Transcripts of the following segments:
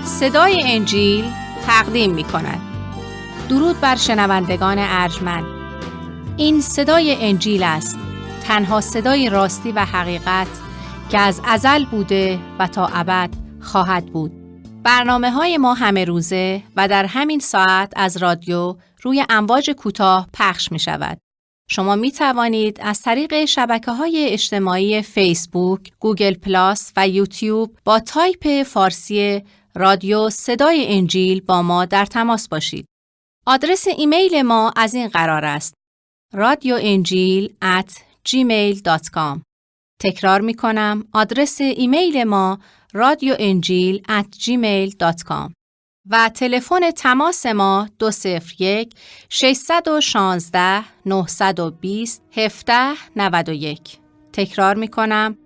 صدای انجیل تقدیم می کند. درود بر شنوندگان ارجمند. این صدای انجیل است، تنها صدای راستی و حقیقت که از ازل بوده و تا ابد خواهد بود. برنامه‌های ما همه روزه و در همین ساعت از رادیو روی امواج کوتاه پخش می شود. شما می توانید از طریق شبکه‌های اجتماعی فیسبوک، گوگل پلاس و یوتیوب با تایپ فارسی رادیو صدای انجیل با ما در تماس باشید. آدرس ایمیل ما از این قرار است: radioenjil@gmail.com. تکرار می کنم، آدرس ایمیل ما radioenjil@gmail.com و تلفن تماس ما 201 616 920 1791. تکرار می کنم،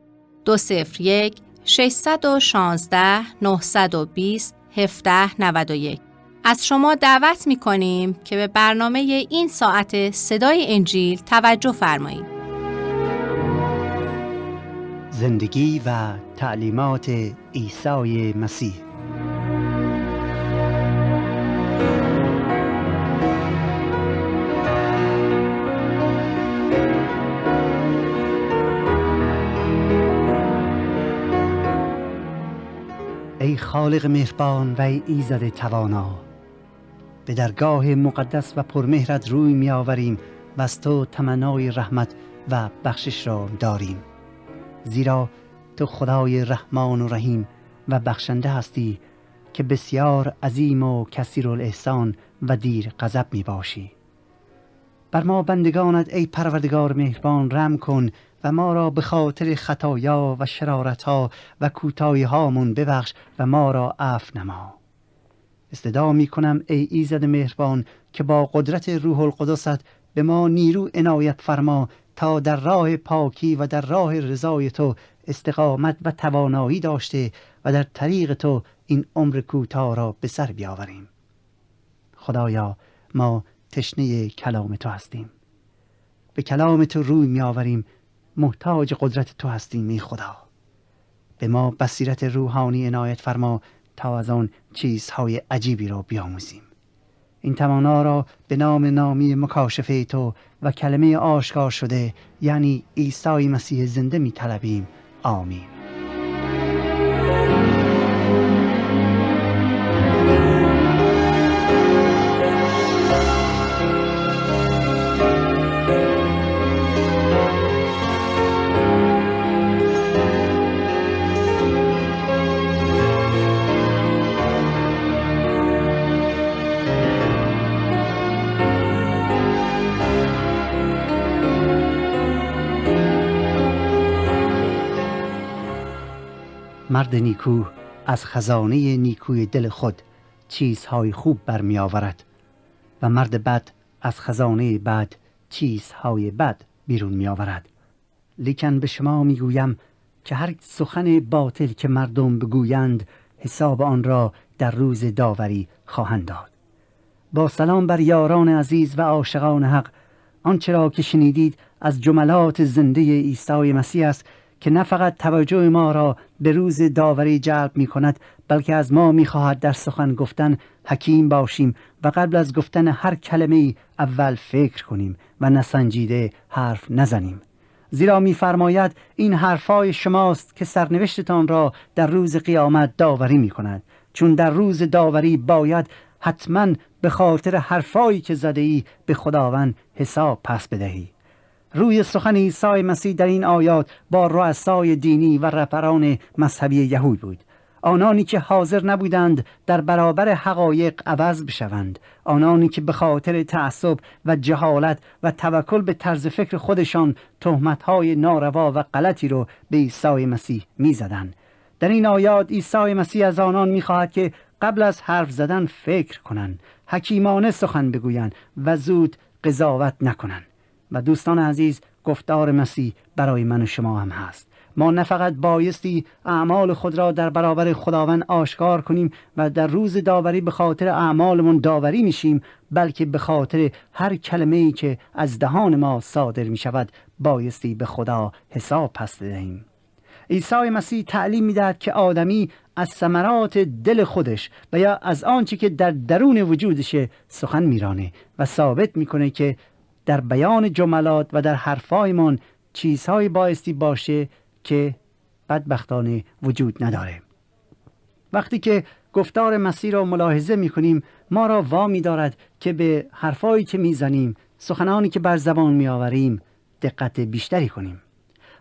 201 616 920 1791. از شما دعوت می کنیم که به برنامه این ساعت صدای انجیل توجه فرمایید. زندگی و تعلیمات عیسی مسیح. ای خالق مهربان و ای ایزد توانا، به درگاه مقدس و پرمهرت روی می آوریم و از تو تمنای رحمت و بخشش را داریم، زیرا تو خدای رحمان و رحیم و بخشنده هستی که بسیار عظیم و کثیرالاحسان و دیر غضب می باشی. بر ما بندگانت ای پروردگار مهربان رحم کن و ما را به خاطر خطایا و شرارتها و کوتاهی‌هامون ببخش و ما را عفو نما. استدعا می کنم ای ایزد مهربان که با قدرت روح القدست به ما نیرو عنایت فرما تا در راه پاکی و در راه رضای تو استقامت و توانایی داشته و در طریق تو این عمر کوتاه را به سر بیاوریم. خدایا، ما تشنه کلام تو هستیم، به کلام تو روی می آوریم، محتاج قدرت تو هستیم. ای خدا، به ما بصیرت روحانی عنایت فرما تا از آن چیزهای عجیبی را بیاموزیم. این تمانا را به نام نامی مکاشفه تو و کلمه آشکار شده یعنی عیسی مسیح زنده می طلبیم. آمین. مرد نیکو از خزانه نیکوی دل خود چیزهای خوب برمی آورد و مرد بد از خزانه بد چیزهای بد بیرون می آورد. لیکن به شما می گویم که هر سخن باطل که مردم بگویند حساب آن را در روز داوری خواهند داد. با سلام بر یاران عزیز و عاشقان حق، آنچه را که شنیدید از جملات زنده عیسی مسیح است که نه فقط توجه ما را به روز داوری جلب می کند، بلکه از ما می خواهد در سخن گفتن حکیم باشیم و قبل از گفتن هر کلمه اول فکر کنیم و نسنجیده حرف نزنیم. زیرا می فرماید این حرفای شماست که سرنوشتتان را در روز قیامت داوری می کند، چون در روز داوری باید حتما به خاطر حرفایی که زده ای به خداوند حساب پس بدهی. روی سخن عیسی مسیح در این آیات با رؤسای دینی و رهبران مذهبی یهود بود، آنانی که حاضر نبودند در برابر حقایق عوض بشوند، آنانی که به خاطر تعصب و جهالت و توکل به طرز فکر خودشان تهمت‌های ناروا و غلطی رو به عیسی مسیح می‌زدند. در این آیات عیسی مسیح از آنان می‌خواهد که قبل از حرف زدن فکر کنند، حکیمانه سخن بگویند و زود قضاوت نکنند. و دوستان عزیز، گفتار مسیح برای من و شما هم هست. ما نه فقط بایستی اعمال خود را در برابر خداوند آشکار کنیم و در روز داوری به خاطر اعمالمون داوری میشیم، بلکه به خاطر هر کلمه‌ای که از دهان ما صادر می شود بایستی به خدا حساب پس بدهیم. عیسی مسیح تعلیم می‌دهد که آدمی از ثمرات دل خودش و یا از آنچه که در درون وجودشه سخن میرانه و ثابت میکنه که در بیان جملات و در حرفایمان چیزهایی بایستی باشه که بدبختانه وجود نداره. وقتی که گفتار مسیح را ملاحظه میکنیم ما را وامی دارد که به حرفایی که میزنیم، سخنانی که بر زبان میآوریم دقت بیشتری کنیم.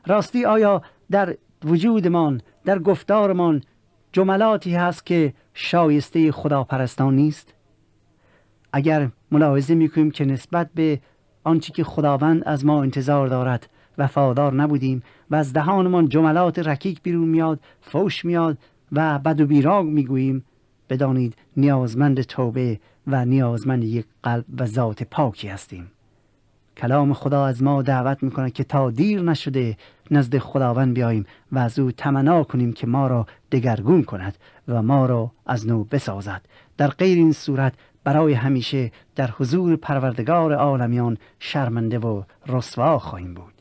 راستی آیا در وجودمان، در گفتارمان جملاتی هست که شایسته خداپرستان نیست؟ اگر ملاحظه میکنیم که نسبت به آنچه که خداوند از ما انتظار دارد وفادار نبودیم و از دهانمان جملات رکیک بیرون میاد، فوش میاد و بد و بیراگ میگوییم، بدانید نیازمند توبه و نیازمند یک قلب و ذات پاکی هستیم. کلام خدا از ما دعوت میکنه که تا دیر نشده نزد خداوند بیاییم و از او تمنا کنیم که ما را دگرگون کند و ما را از نو بسازد. در غیر این صورت برای همیشه در حضور پروردگار عالمیان شرمنده و رسوا خواهیم بود.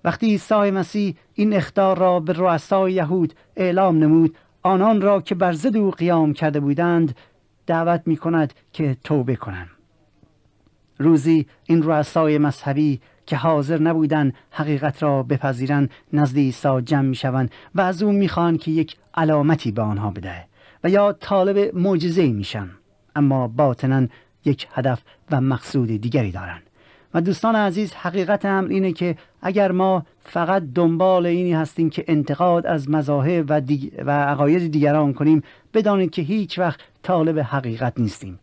وقتی عیسی مسیح این اخطار را به رؤسای یهود اعلام نمود، آنان را که بر ضد او قیام کرده بودند دعوت می کند که توبه کنند. روزی این رؤسای مذهبی که حاضر نبودند حقیقت را بپذیرند نزد عیسی جمع می شوند و از او می خواهند که یک علامتی به آنها بده و یا طالب معجزه‌ای میشن، اما باطناً یک هدف و مقصود دیگری دارند. و دوستان عزیز، حقیقت امر اینه که اگر ما فقط دنبال اینی هستیم که انتقاد از مذاهب و عقاید دیگران کنیم، بدانید که هیچ وقت طالب حقیقت نیستیم.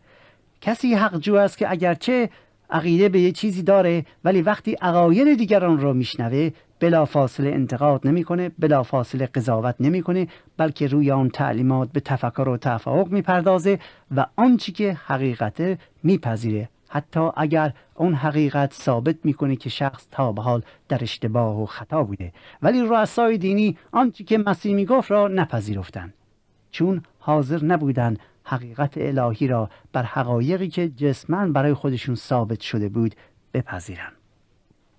کسی حقجو است که اگرچه عقیده به یه چیزی داره ولی وقتی عقاید دیگران رو میشنوه بلافاصله انتقاد نمیکنه، بلافاصله قضاوت نمیکنه، بلکه روی آن تعلیمات به تفکر و تفاهم میپردازه و آنچه که حقیقته میپذیره، حتی اگر اون حقیقت ثابت میکنه که شخص تا به حال در اشتباه و خطا بوده. ولی رؤسای دینی آنچه که مسیح میگفت را نپذیرفتند، چون حاضر نبودند حقیقت الهی را بر حقایقی که جسماً برای خودشون ثابت شده بود بپذیرند.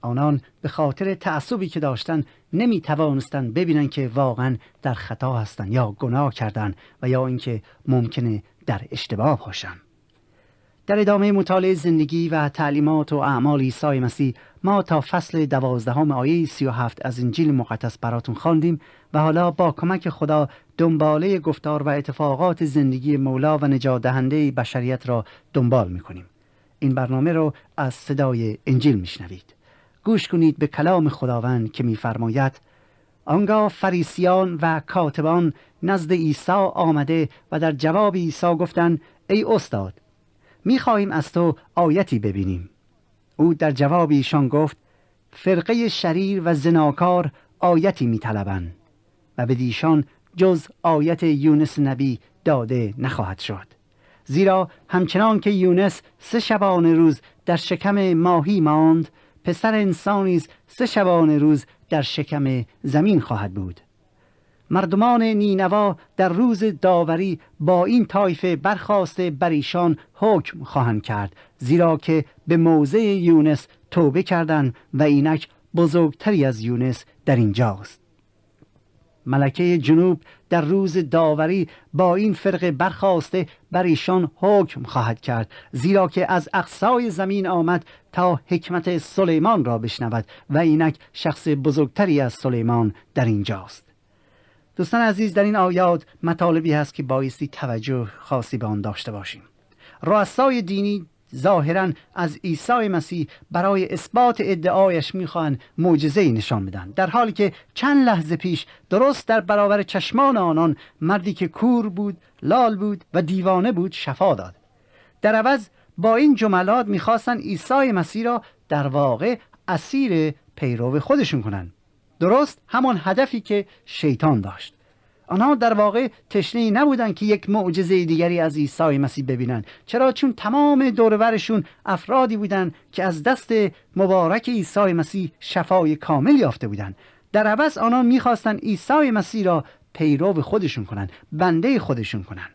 آنان به خاطر تعصبی که داشتن نمی توانستند ببینن که واقعا در خطا هستند یا گناه کردند و یا اینکه ممکنه در اشتباه باشند. در ادامه مطالعه زندگی و تعلیمات و اعمال عیسی مسیح ما تا فصل 12 آیه 37 از انجیل مقدس براتون خواندیم و حالا با کمک خدا دنباله گفتار و اتفاقات زندگی مولا و نجات دهنده بشریت را دنبال میکنیم. این برنامه رو از صدای انجیل میشنوید. گوش کنید به کلام خداوند که میفرماید: آنگاه فریسیان و کاتبان نزد عیسی آمده و در جواب عیسی گفتند: ای استاد، می‌خواهیم از تو آیتی ببینیم. او در جواب ایشان گفت: فرقه شریر و زناکار آیتی می‌طلبند و بدیشان جز آیت یونس نبی داده نخواهد شد. زیرا همچنان که یونس 3 شبانه روز در شکم ماهی ماند، پسر انسان نیز 3 شبانه روز در شکم زمین خواهد بود. مردمان نینوا در روز داوری با این طایفه برخاسته بر ایشان حکم خواهند کرد، زیرا که به موضع یونس توبه کردند و اینک بزرگتری از یونس در اینجاست. ملکه جنوب در روز داوری با این فرقه برخاسته بر ایشان حکم خواهد کرد، زیرا که از اقصای زمین آمد تا حکمت سلیمان را بشنود و اینک شخص بزرگتری از سلیمان در اینجاست. دوستان عزیز، در این آیات مطالبی هست که بایستی توجه خاصی به آن داشته باشیم. رؤسای دینی ظاهراً از عیسی مسیح برای اثبات ادعایش میخوان معجزه‌ای نشان بدن، در حالی که چند لحظه پیش درست در برابر چشمان آنان مردی که کور بود، لال بود و دیوانه بود شفا داد. در عوض با این جملات میخواستن عیسی مسیح را در واقع اسیر پیرو خودشون کنن، درست همان هدفی که شیطان داشت. آنها در واقع تشنه‌ای نبودن که یک معجزه دیگری از عیسی مسیح ببینن. چرا؟ چون تمام دور و برشون افرادی بودن که از دست مبارک عیسی مسیح شفای کامل یافته بودن. در عوض آنها میخواستن عیسی مسیح را پیرو خودشون کنن، بنده خودشون کنن.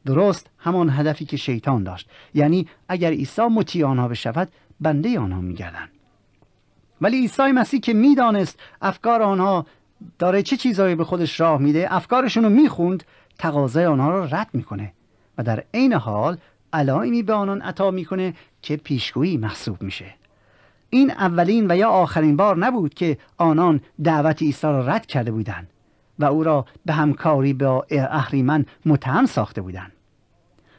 درست همان هدفی که شیطان داشت، یعنی اگر عیسی مطیع آنها بشود بنده آنها میگردن. ولی عیسی مسیح که میدانست افکار آنها داره چه چیزایی به خودش راه میده، افکارشون رو میخوند، تقاضای آنها رو رد میکنه و در عین حال علائمی به آنان عطا میکنه که پیشگویی محسوب میشه. این اولین و یا آخرین بار نبود که آنان دعوت عیسی را رد کرده بودند و او را به همکاری با اهریمن متهم ساخته بودند.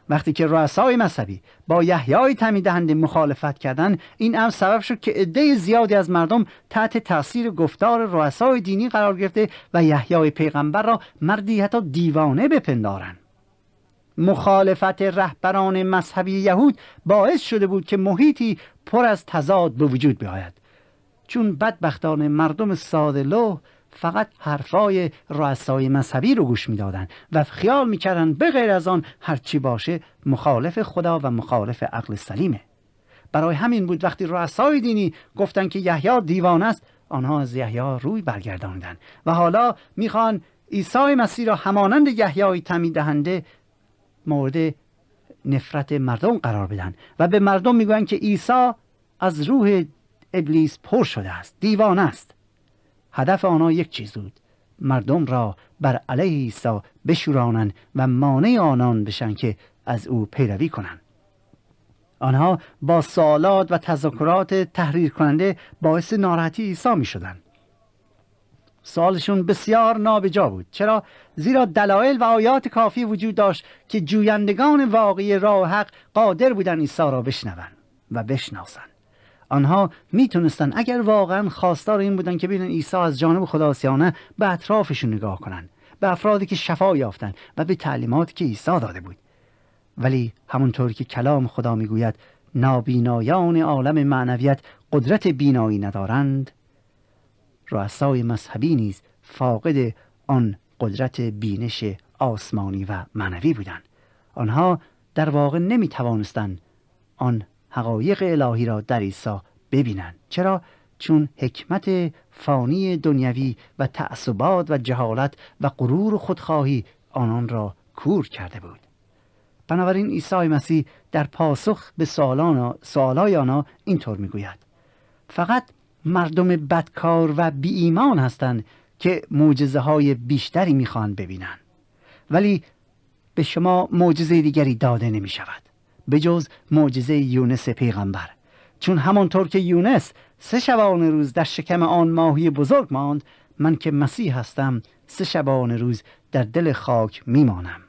وقتی که رؤسای مذهبی با یحیای تعمید دهنده مخالفت کردند، این امر سبب شد که عده زیادی از مردم تحت تاثیر گفتار رؤسای دینی قرار گرفته و یحیای پیغمبر را مردی حتی دیوانه بپندارند. مخالفت رهبران مذهبی یهود باعث شده بود که محیطی پر از تضاد به وجود بیاید، چون بدبختان مردم ساده لوح فقط حرفای رؤسای مذهبی رو گوش میدادند و خیال میکردند به غیر از آن هرچی باشه مخالف خدا و مخالف عقل سلیمه. برای همین بود وقتی رؤسای دینی گفتند که یحیی دیوانه است، آنها از یحیی روی برگرداندند و حالا میخوان عیسی مسیح را همانند یحیی تعمید دهنده مورد نفرت مردم قرار بدن و به مردم میگویند که عیسی از روح ابلیس پر شده است، دیوانه است. هدف آنها یک چیز بود: مردم را بر علیه عیسی بشورانند و مانع آنان بشن که از او پیروی کنند. آنها با سوالات و تذکرات تحریر کننده باعث ناراحتی عیسی می شدن. سوالشون بسیار نابجا بود. چرا؟ زیرا دلایل و آیات کافی وجود داشت که جویندگان واقعی راه حق قادر بودن عیسی را بشنوند و بشناسند. آنها میتونستن اگر واقعا خواستار این بودن که ببینن عیسی از جانب خداست یا نه، به اطرافشون نگاه کنن، به افرادی که شفا یافتن و به تعلیماتی که عیسی داده بود. ولی همونطور که کلام خدا میگوید نابینایان عالم معنویت قدرت بینایی ندارند، رؤسای مذهبی نیز فاقد آن قدرت بینش آسمانی و معنوی بودند. آنها در واقع نمیتوانستند آن حقایق الهی را در عیسی ببینند. چرا؟ چون حکمت فانی دنیوی و تعصبات و جهالت و غرور و خودخواهی آنان را کور کرده بود. بنابراین عیسی مسیح در پاسخ به سوالای آنها اینطور میگوید: فقط مردم بدکار و بی ایمان هستند که معجزه های بیشتری میخوان ببینند، ولی به شما معجزه دیگری داده نمی شود به جز معجزه یونس پیغمبر. چون همانطور که یونس 3 شبانه روز در شکم آن ماهی بزرگ ماند، من که مسیح هستم 3 شبانه روز در دل خاک میمانم.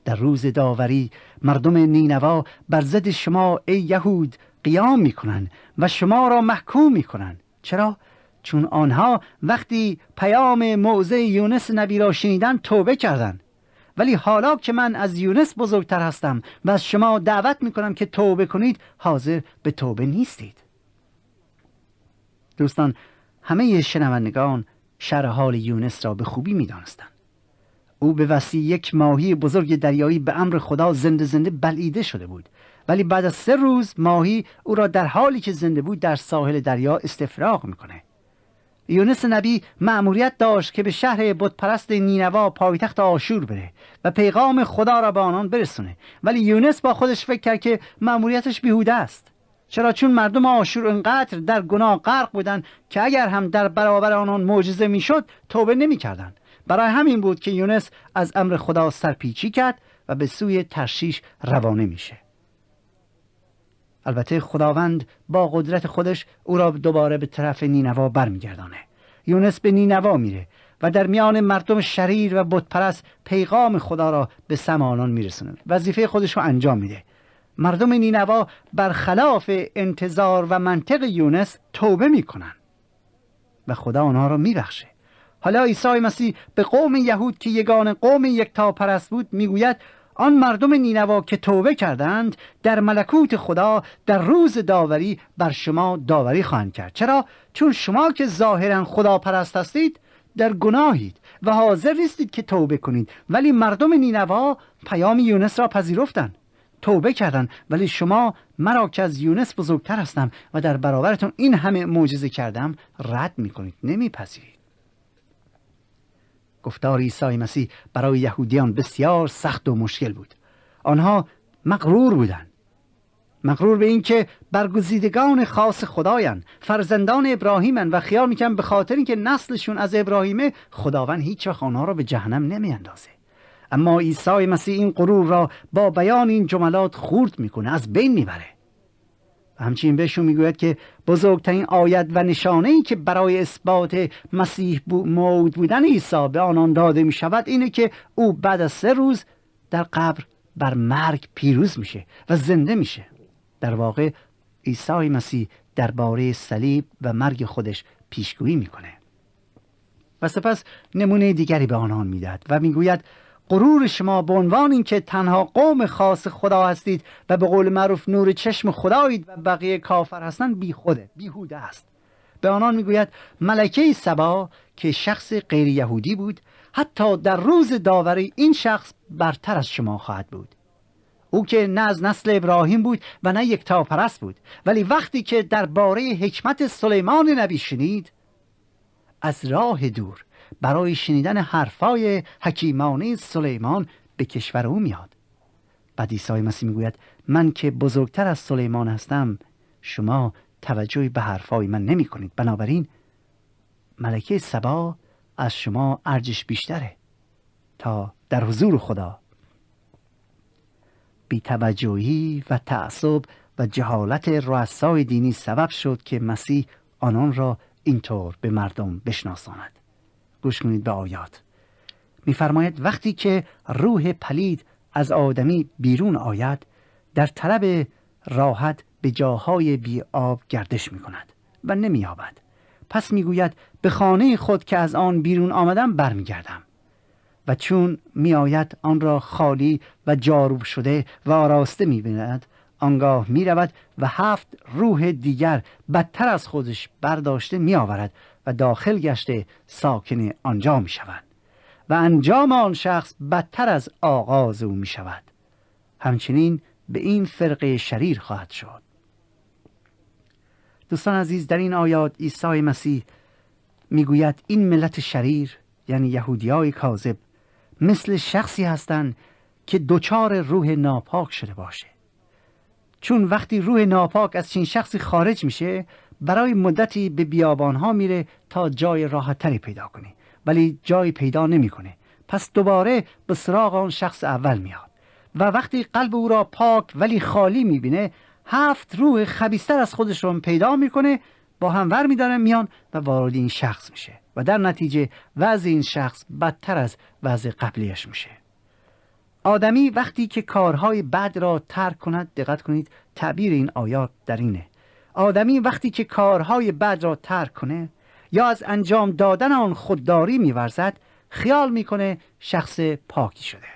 در روز داوری مردم نینوا بر ضد شما ای یهود قیام میکنند و شما را محکوم میکنند. چرا؟ چون آنها وقتی پیام موعظه یونس نبی را شنیدن توبه کردند. ولی حالا که من از یونس بزرگتر هستم و از شما دعوت میکنم که توبه کنید، حاضر به توبه نیستید. دوستان، همه شنوندگان شرح حال یونس را به خوبی میدانستند. او به وسیله یک ماهی بزرگ دریایی به امر خدا زنده بلعیده شده بود، ولی بعد از 3 روز ماهی او را در حالی که زنده بود در ساحل دریا استفراغ میکنه. یونس نبی مأموریت داشت که به شهر بتپرست نینوا پایتخت آشور بره و پیغام خدا را به آنان برسونه، ولی یونس با خودش فکر کرد که مأموریتش بیهوده است. چرا؟ چون مردم آشور انقدر در گناه غرق بودند که اگر هم در برابر آنان معجزه میشد توبه نمیکردند. برای همین بود که یونس از امر خدا سرپیچی کرد و به سوی ترشیش روانه میشه. البته خداوند با قدرت خودش او را دوباره به طرف نینوا برمیگردانه. یونس به نینوا میره و در میان مردم شریر و بتپرست پیغام خدا را به سمع آنان میرسونه. وظیفه خودش رو انجام میده. مردم نینوا برخلاف انتظار و منطق یونس توبه میکنن و خدا آنها را میبخشه. حالا عیسی مسیح به قوم یهود که یگان قوم یکتاپرست بود میگوید آن مردم نینوا که توبه کردند در ملکوت خدا در روز داوری بر شما داوری خواهند کرد. چرا؟ چون شما که ظاهرا خداپرست هستید در گناهید و حاضر نیستید که توبه کنید، ولی مردم نینوا پیام یونس را پذیرفتند، توبه کردند، ولی شما مرا که از یونس بزرگتر هستم و در برابرتون این همه معجزه کردم رد میکنید، نمیپذیرید. گفتار عیسی مسیح برای یهودیان بسیار سخت و مشکل بود. آنها مغرور بودند. مغرور به این که برگزیدگان خاص خدایند، فرزندان ابراهیمند و خیال میکنن به خاطر اینکه نسلشون از ابراهیمه خداوند هیچ وقت آنها را به جهنم نمیاندازه. اما عیسی مسیح این غرور را با بیان این جملات خورد میکنه، از بین میبره. و همچنین بهشون میگوید که بزرگترین آیت و نشانه ای که برای اثبات مسیح موعود بودن عیسی به آنان داده میشود اینه که او بعد از 3 روز در قبر بر مرگ پیروز میشه و زنده میشه. در واقع عیسی مسیح درباره صلیب و مرگ خودش پیشگویی میکنه. و سپس نمونه دیگری به آنان میدهد و میگوید غرور شما به عنوان اینکه تنها قوم خاص خدا هستید و به قول معروف نور چشم خدایید و بقیه کافر هستند بیهوده است. به آنان میگوید ملکه سبا که شخص غیر یهودی بود، حتی در روز داوری این شخص برتر از شما خواهد بود. او که نه از نسل ابراهیم بود و نه یکتاپرست بود، ولی وقتی که درباره حکمت سلیمان نبی شنید، از راه دور برای شنیدن حرفای حکیمانه سلیمان به کشور او میاد. بعد عیسی مسیح میگوید من که بزرگتر از سلیمان هستم، شما توجهی به حرفای من نمی کنید. بنابراین ملکه سبا از شما ارجش بیشتره تا در حضور خدا بی‌توجهی و تعصب و جهالت رؤسای دینی سبب شد که مسیح آنان را اینطور به مردم بشناساند. گوش کنید به آیات. می‌فرماید وقتی که روح پلید از آدمی بیرون آید، در طلب راحت به جاهای بی آب گردش می‌کند و نمی‌یابد. پس می‌گوید به خانه خود که از آن بیرون آمدم برمیگردم. و چون می‌آید آن را خالی و جاروب شده و آراسته می‌بیند، آنگاه می‌رود و 7 روح دیگر بدتر از خودش برداشته می‌آورد و داخل گشته ساکن آنجا می‌شوند و انجام آن شخص بدتر از آغاز او می‌شود. همچنین به این فرقه شریر خواهد شد. دوستان عزیز، در این آیات عیسی مسیح میگوید این ملت شریر، یعنی یهودیای کاذب، مثل شخصی هستند که دچار روح ناپاک شده باشه. چون وقتی روح ناپاک از چین شخصی خارج میشه، برای مدتی به بیابانها میره تا جای راحت‌تری پیدا کنه، ولی جای پیدا نمیکنه. پس دوباره به سراغ آن شخص اول میاد و وقتی قلب او را پاک ولی خالی میبینه، 7 روح خبیث‌تر از خودش رو پیدا میکنه، با هم ور میدارن میان و وارد این شخص میشه و در نتیجه وضع این شخص بدتر از وضع قبلیش میشه. آدمی وقتی که کارهای بد را ترک کند، دقت کنید تعبیر این آیات در اینه، آدمی وقتی که کارهای بد را ترک کنه یا از انجام دادن آن خودداری میورزد، خیال میکنه شخص پاکی شده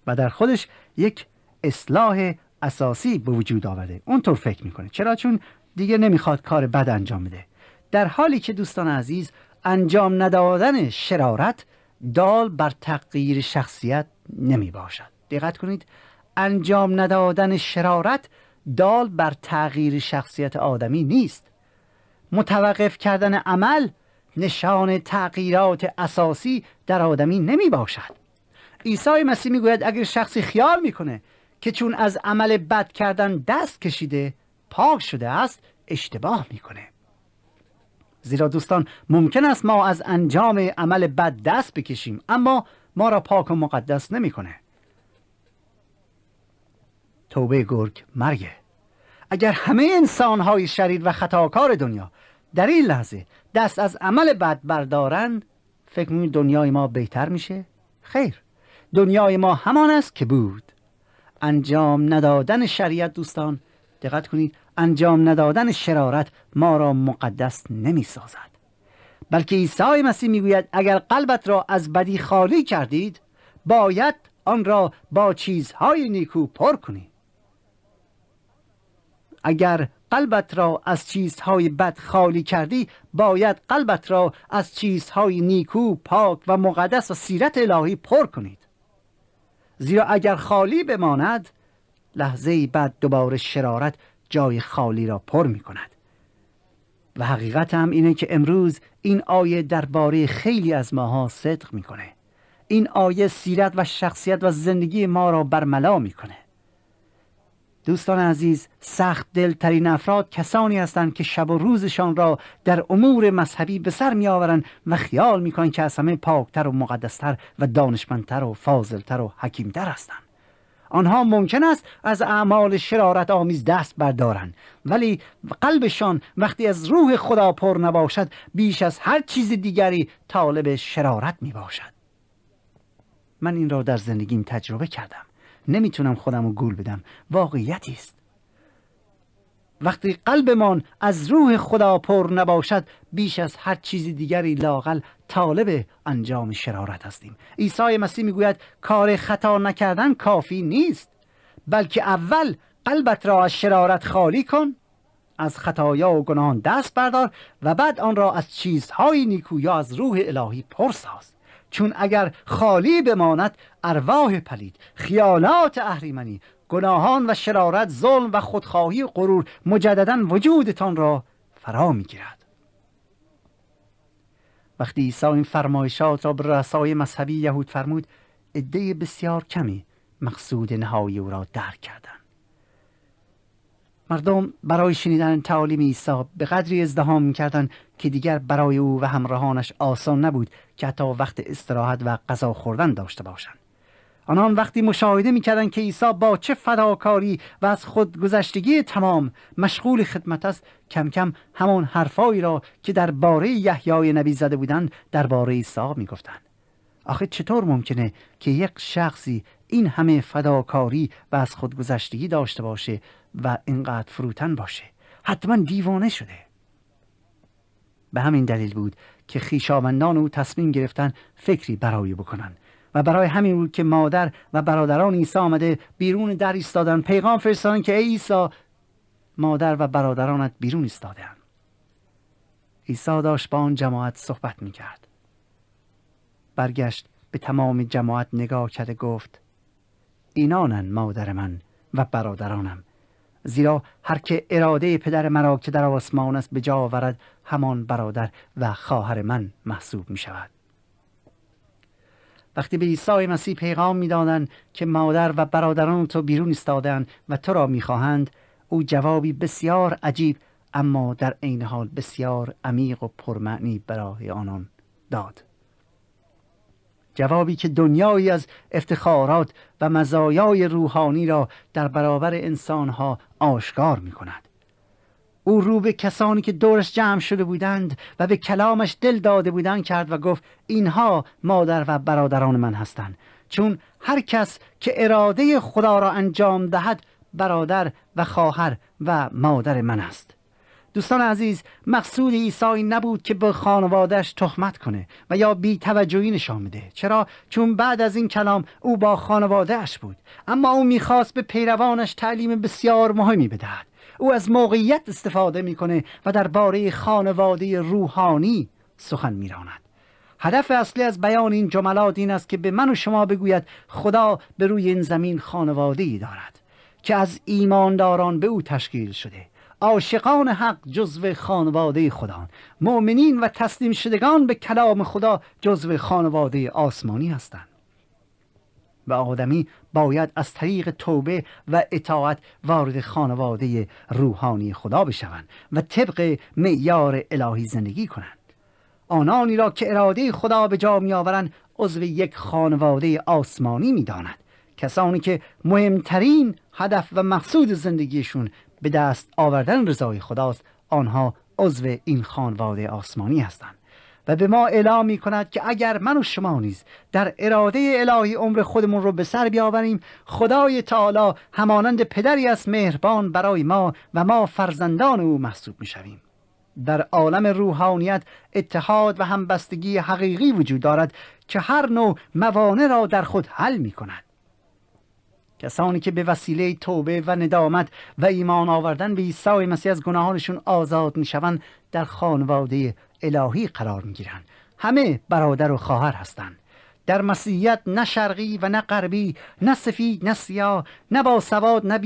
و در خودش یک اصلاح اساسی به وجود آورده. اونطور فکر میکنه. چرا؟ چون دیگه نمیخواد کار بد انجام بده. در حالی که دوستان عزیز، انجام ندادن شرارت دال بر تغییر شخصیت نمی باشد. دقت کنید، انجام ندادن شرارت دال بر تغییر شخصیت آدمی نیست. متوقف کردن عمل نشان تغییرات اساسی در آدمی نمی باشد. عیسی مسیح می گوید اگر شخصی خیال میکنه که چون از عمل بد کردن دست کشیده پاک شده است، اشتباه میکنه. زیرا دوستان، ممکن است ما از انجام عمل بد دست بکشیم، اما ما را پاک و مقدس نمیکنه. توبه گرگ مرگه. اگر همه انسان‌های شریر و خطاکار دنیا در این لحظه دست از عمل بد بردارند، فکر می‌کنید دنیای ما بهتر میشه؟ خیر، دنیای ما همان است که بود. انجام ندادن شریعت دوستان، دقت کنید، انجام ندادن شرارت ما را مقدس نمی سازد، بلکه عیسی مسیح می گوید اگر قلبت را از بدی خالی کردید، باید آن را با چیزهای نیکو پر کنی. اگر قلبت را از چیزهای بد خالی کردی، باید قلبت را از چیزهای نیکو، پاک و مقدس و سیرت الهی پر کنید. زیرا اگر خالی بماند، لحظه‌ای بعد دوباره شرارت جای خالی را پر می کند. و حقیقت هم اینه که امروز این آیه درباره خیلی از ماها صدق میکنه. این آیه سیرت و شخصیت و زندگی ما را برملا میکنه. دوستان عزیز، سخت دلترین افراد کسانی هستند که شب و روزشان را در امور مذهبی به سر می آورند و خیال می کنند که از همه پاکتر و مقدستر و دانشمندتر و فاضلتر و حکیمتر هستند. آنها ممکن است از اعمال شرارت آمیز دست بردارند، ولی قلبشان وقتی از روح خدا پر نباشد بیش از هر چیز دیگری طالب شرارت می باشد. من این را در زندگیم تجربه کردم. نمیتونم خودم رو گول بدم. واقعیتی است. وقتی قلبمان از روح خدا پر نباشد بیش از هر چیز دیگری لااقل طالب انجام شرارت هستیم. عیسی مسیح میگوید کار خطا نکردن کافی نیست، بلکه اول قلبت را از شرارت خالی کن، از خطایا و گناهان دست بردار و بعد آن را از چیزهای نیکو یا از روح الهی پر ساز. چون اگر خالی بماند ارواح پلید، خیالات اهریمنی، گناهان و شرارت، ظلم و خودخواهی و غرور مجددا وجودتان را فرا میگیرد. وقتی عیسی این فرمایشات را به رؤسای مذهبی یهود فرمود، عده بسیار کمی مقصود نهایی او را درک کردند. مردم برای شنیدن تعالیم عیسی به قدری ازدحام می‌کردند که دیگر برای او و همراهانش آسان نبود که حتی وقت استراحت و غذا خوردن داشته باشند. آنان وقتی مشاهده می‌کردند که عیسی با چه فداکاری و از خودگذشتگی تمام مشغول خدمت است، کم کم همان حرفایی را که درباره یحیای نبی زده بودند درباره عیسی می‌گفتند. آخه چطور ممکنه که یک شخصی این همه فداکاری و از خودگذشتگی داشته باشه و اینقدر فروتن باشه؟ حتما دیوانه شده. به همین دلیل بود که خویشاوندان او تصمیم گرفتن فکری برای بکنن و برای همین بود که مادر و برادران عیسی آمده بیرون در ایستادن، پیغام فرستادن که ای عیسی، مادر و برادرانت بیرون ایستادند. عیسی داشت با آن جماعت صحبت میکرد. برگشت به تمام جماعت نگاه کرده گفت اینانن مادر من و برادرانم، زیرا هر که اراده پدر مرا که در آسمان است به جا آورد همان برادر و خواهر من محسوب می شود. وقتی به عیسی مسیح پیغام می دادند که مادر و برادران تو بیرون ایستادند و تو را می خواهند، او جوابی بسیار عجیب اما در عین حال بسیار عمیق و پرمعنی برای آنان داد. جوابی که دنیایی از افتخارات و مزایای روحانی را در برابر انسانها آشکار می کند. او رو به کسانی که دورش جمع شده بودند و به کلامش دل داده بودند کرد و گفت اینها مادر و برادران من هستند، چون هر کس که اراده خدا را انجام دهد برادر و خواهر و مادر من است. دوستان عزیز، مقصود عیسی این نبود که به خانواده‌اش تهمت کنه و یا بی توجهی نشان بده. چرا؟ چون بعد از این کلام او با خانواده‌اش بود، اما او میخواست به پیروانش تعلیم بسیار مهمی بدهد. او از موقعیت استفاده میکنه و درباره خانواده روحانی سخن میراند. هدف اصلی از بیان این جملات این است که به من و شما بگوید خدا به روی این زمین خانواده‌ای دارد که از ایمانداران به او تشکیل شده. عاشقان حق جزو خانواده خدا، مؤمنین و تسلیم شدگان به کلام خدا جزو خانواده آسمانی هستند. و آدمی باید از طریق توبه و اطاعت وارد خانواده روحانی خدا بشوند و طبق معیار الهی زندگی کنند. آنانی را که اراده خدا به جا می آورند عضو یک خانواده آسمانی می داند. کسانی که مهمترین هدف و مقصود زندگیشون به دست آوردن رضای خداست، آنها عضو این خانواده آسمانی هستند. و به ما اعلام می کند که اگر من و شما نیز در اراده الهی عمر خودمون رو به سر بیاوریم، خدای تعالی همانند پدری است مهربان برای ما و ما فرزندان او محسوب می شویم. در عالم روحانیت اتحاد و همبستگی حقیقی وجود دارد که هر نوع موانع را در خود حل می کند. کسانی که به وسیله توبه و ندامت و ایمان آوردن به عیسی مسیح از گناهانشون آزاد میشوند در خانواده الهی قرار میگیرند. همه برادر و خواهر هستند. در مسیحیت نه شرقی و نه غربی، نه سفید نه سیاه، نه با سواد نه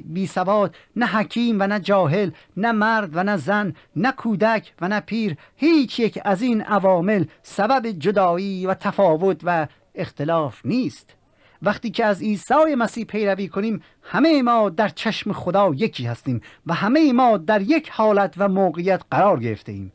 بی سواد، نه حکیم و نه جاهل، نه مرد و نه زن، نه کودک و نه پیر، هیچ یک از این عوامل سبب جدایی و تفاوت و اختلاف نیست. وقتی که از عیسی مسیح پیروی کنیم، همه ما در چشم خدا یکی هستیم و همه ما در یک حالت و موقعیت قرار گرفته ایم.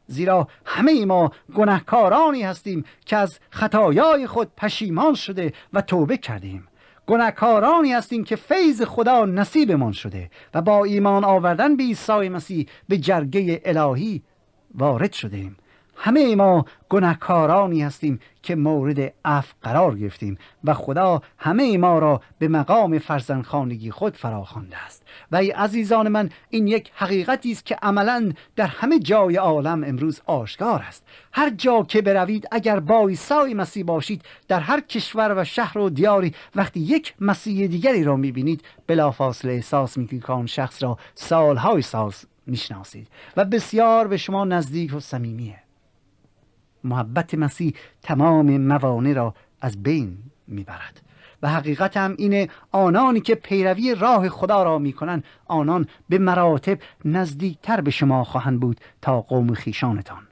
زیرا همه ما گناهکارانی هستیم که از خطایای خود پشیمان شده و توبه کردیم. گناهکارانی هستیم که فیض خدا نصیبمان شده و با ایمان آوردن به عیسی مسیح به جرگه الهی وارد شدیم. همه ما گناهکارانی هستیم که مورد عفو قرار گرفتیم و خدا همه ما را به مقام فرزندخوانگی خود فراخوانده است. و ای عزیزان من، این یک حقیقتی است که عملاً در همه جای عالم امروز آشکار است. هر جا که بروید، اگر با عیسی مسیح باشید، در هر کشور و شهر و دیاری، وقتی یک مسیح دیگری را می‌بینید، بلافاصله احساس می‌کنید که آن شخص را سال‌های سال می‌شناسید و بسیار به شما نزدیک و صمیمیه. محبت مسیح تمام موانع را از بین میبرد و حقیقت هم اینه، آنانی که پیروی راه خدا را میکنن، آنان به مراتب نزدیکتر به شما خواهند بود تا قوم خیشانتان.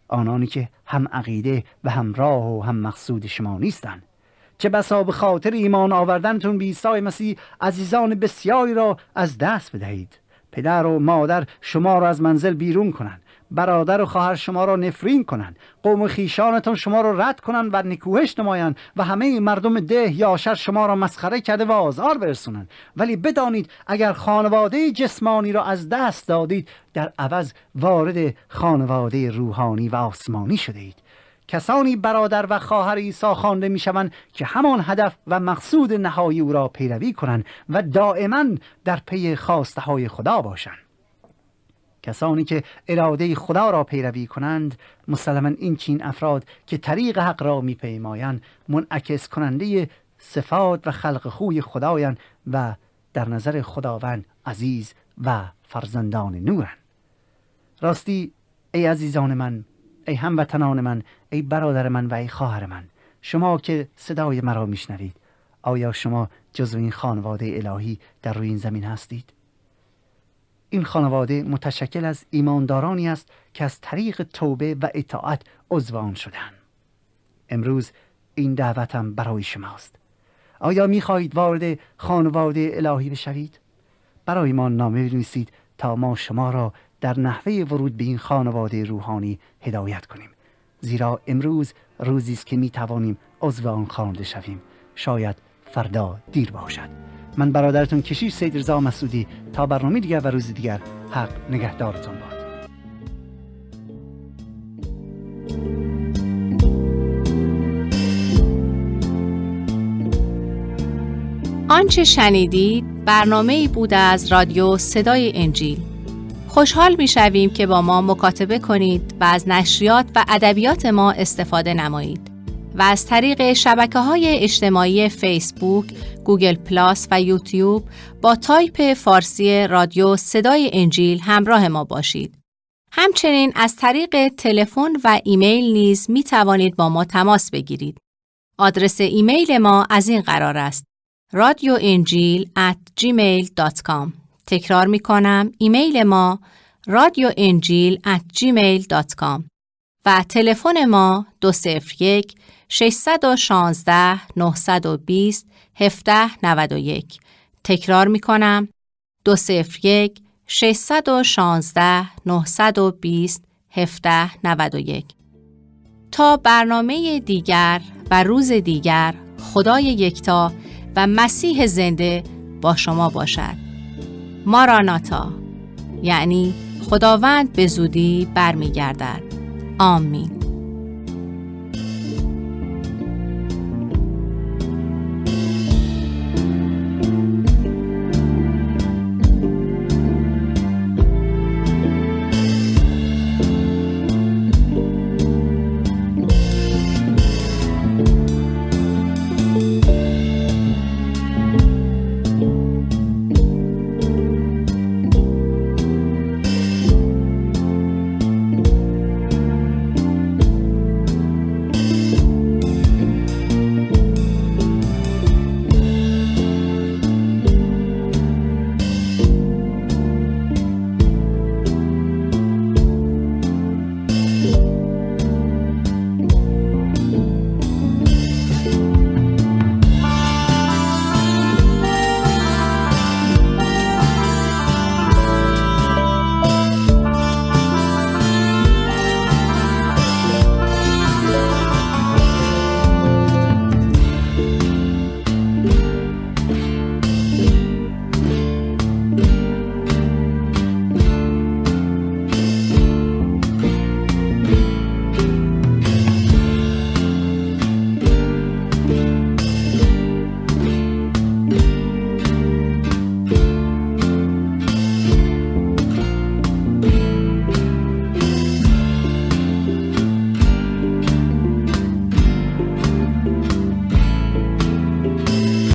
آنانی که هم عقیده و هم راه و هم مقصود شما نیستند. چه بسا به خاطر ایمان آوردنتون به عیسی مسیح عزیزان بسیاری را از دست بدهید. پدر و مادر شما را از منزل بیرون کنند، برادر و خواهر شما را نفرین کنند، قوم خیشانتان شما را رد کنند و نکوهش نمایند و همه مردم ده یا شر شما را مسخره کرده و آزار برسونند. ولی بدانید اگر خانواده جسمانی را از دست دادید، در عوض وارد خانواده روحانی و آسمانی شده اید. کسانی برادر و خواهر عیسی خوانده میشوند که همان هدف و مقصود نهایی او را پیروی کنند و دائما در پی خواسته های خدا باشند. کسانی که اراده خدا را پیروی کنند، مسلماً این چین افراد که طریق حق را میپیمایند، منعکس کننده صفات و خلق خوی خدایند و در نظر خداوند عزیز و فرزندان نورند. راستی ای عزیزان من، ای هموطنان من، ای برادر من و ای خواهر من، شما که صدای مرا میشنوید، آیا شما جزو این خانواده الهی در روی این زمین هستید؟ این خانواده متشکل از ایماندارانی است که از طریق توبه و اطاعت عضو آن شدند. امروز این دعوتم برای شماست. آیا می‌خواهید وارد خانواده الهی بشوید؟ برای ما نامه بنویسید تا ما شما را در نحوه ورود به این خانواده روحانی هدایت کنیم. زیرا امروز روزی است که می‌توانیم عضو آن خوانده شویم. شاید فردا دیر باشد. من برادرتون کشیش سید رضا مسعودی، تا برنامه دیگر و روز دیگر، حق نگهدارتون باد. آنچه شنیدید برنامه‌ای بود از رادیو صدای انجیل. خوشحال می‌شویم که با ما مکاتبه کنید و از نشریات و ادبیات ما استفاده نمایید و از طریق شبکه‌های اجتماعی فیسبوک، گوگل پلاس و یوتیوب با تایپ فارسی رادیو صدای انجیل همراه ما باشید. همچنین از طریق تلفن و ایمیل نیز می توانید با ما تماس بگیرید. آدرس ایمیل ما از این قرار است: radioenjil@gmail.com. تکرار می کنم، ایمیل ما radioenjil@gmail.com و تلفن ما 201 616 920 1791. تکرار می کنم، 201 616 920 1791. تا برنامه دیگر و روز دیگر، خدای یکتا و مسیح زنده با شما باشد. ماراناتا، یعنی خداوند به زودی برمیگردد. آمین.